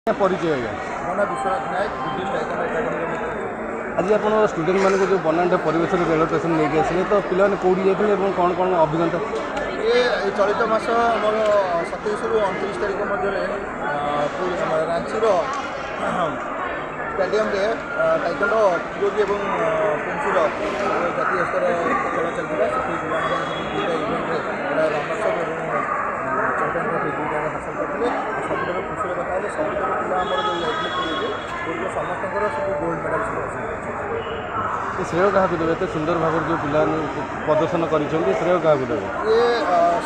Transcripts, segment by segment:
परिचय आज्ञा मोना विश्वनाथ नायक Buddhist taekwondo academy. आज आप स्टूडेंट मानक जो बनाटे परिवेश रेलवे स्टेशन लेके आसिले तो पिलाने कौटी जाते कौन कौन अभिज्ञता ये चलित मास आमर 27 ରୁ 29 तारिख मध्य रांचीर स्टेडियम टाइकोंडो प्रतियोगी और पुंसीर जातीय स्तर खेल चलता से दुईटा इवेंट रनर्स अप और चैंपियन ट्रॉफी दुईटा हासिल करते सबुठ खुशी कथा है सबुठ पिला आमर जो जाइए पूर्व समस्त सब गोल्ड मेडल सब श्रेय क्या देवे एत सुंदर भाव जो पिला प्रदर्शन कर श्रेय क्या देवे ये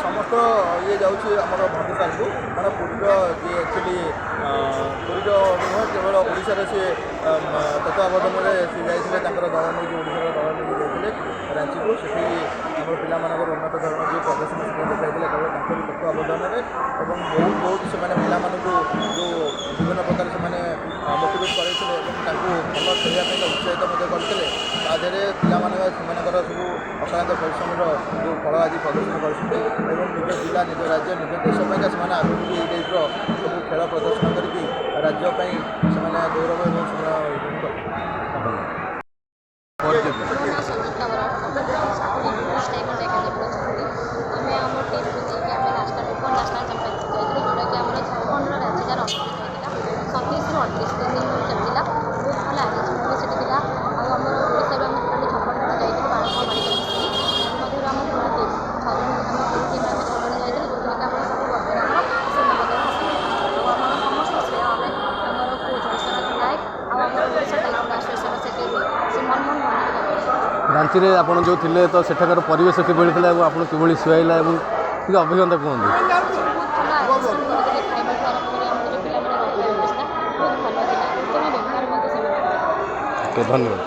समस्त ये जाऊँगी आम भाग्यशाल को कारण पुरीर जी एक्चुअली पुरीर नुह केवल ओडार सी तत्वावधान में सी जाते दल नहीं ओडार दल नहीं जाते रांची को से आम पिलाମାନଙ୍କର उन्नत धरण जो प्रदर्शन देखा केवल तक तत्वावधान में बहुत बहुत से जो विभिन्न प्रकार से मोटिवेट करते भल खेलने उत्साहित करते तादेह पिलाने सब अक्लांत परिश्रम जो फल आज प्रदर्शन कर निज जिला निज राज्य निज देश से आगे भी ये टाइप सब खेल प्रदर्शन करके राज्य से गौरव रांची में आप जो थे तो सेठाकर परिवेश किभली था आपको किभली सुहाइला अभिज्ञता कहते धन्यवाद।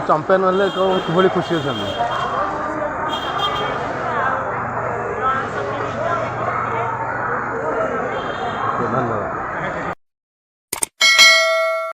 चंपियन हेल्ले किभली खुशी अच्छा